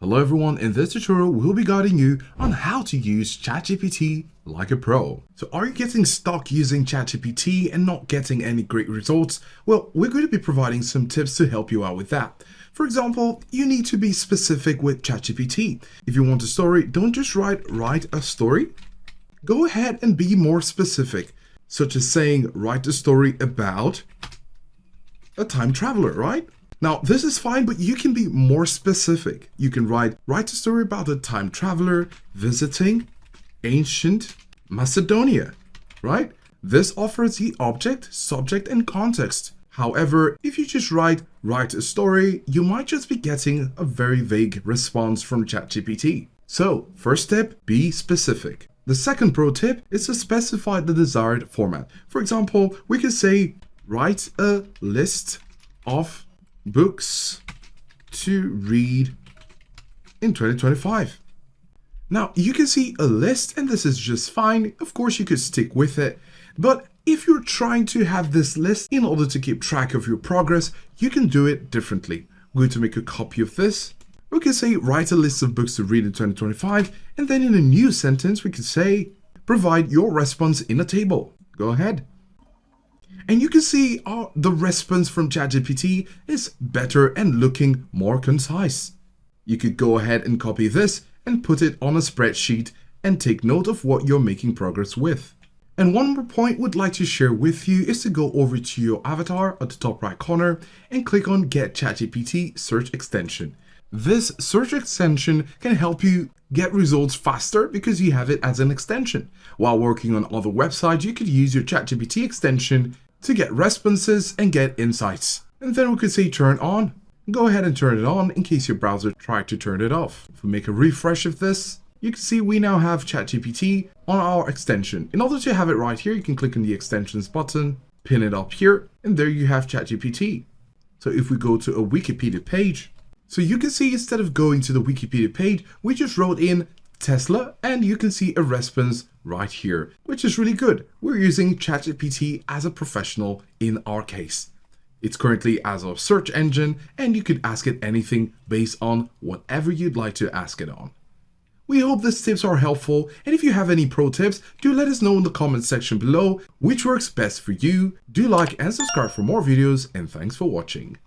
Hello everyone, in this tutorial we'll be guiding you on how to use ChatGPT like a pro. So are you getting stuck using ChatGPT and not getting any great results? Well, we're going to be providing some tips to help you out with that. For example, you need to be specific with ChatGPT. If you want a story, don't just write a story. Go ahead and be more specific, such as saying write a story about a time traveler, right? Now, this is fine, but you can be more specific. You can write a story about a time traveler visiting ancient Macedonia, right? This offers the object, subject, and context. However, if you just write a story, you might just be getting a very vague response from ChatGPT. So, first tip, be specific. The second pro tip is to specify the desired format. For example, we could say, write a list of books to read in 2025. Now, you can see a list, and this is just fine. Of course, you could stick with it. But if you're trying to have this list in order to keep track of your progress, you can do it differently. We're going to make a copy of this. We can say, write a list of books to read in 2025. And then in a new sentence, we could say, provide your response in a table. Go ahead. And you can see the response from ChatGPT is better and looking more concise. You could go ahead and copy this and put it on a spreadsheet and take note of what you're making progress with. And one more point we'd like to share with you is to go over to your avatar at the top right corner and click on Get ChatGPT Search Extension. This search extension can help you get results faster because you have it as an extension. While working on other websites, you could use your ChatGPT extension to get responses and get insights. And then we could say turn on. Go ahead and turn it on in case your browser tried to turn it off. If we make a refresh of this, you can see we now have ChatGPT on our extension. In order to have it right here, you can click on the extensions button, pin it up here, and there you have ChatGPT. So if we go to a Wikipedia page, so you can see instead of going to the Wikipedia page, we just wrote in Tesla, and you can see a response right here, which is really good. We're using ChatGPT as a professional in our case. It's currently as a search engine, and you could ask it anything based on whatever you'd like to ask it on. We hope these tips are helpful, and if you have any pro tips, do let us know in the comment section below which works best for you. Do like and subscribe for more videos, and thanks for watching.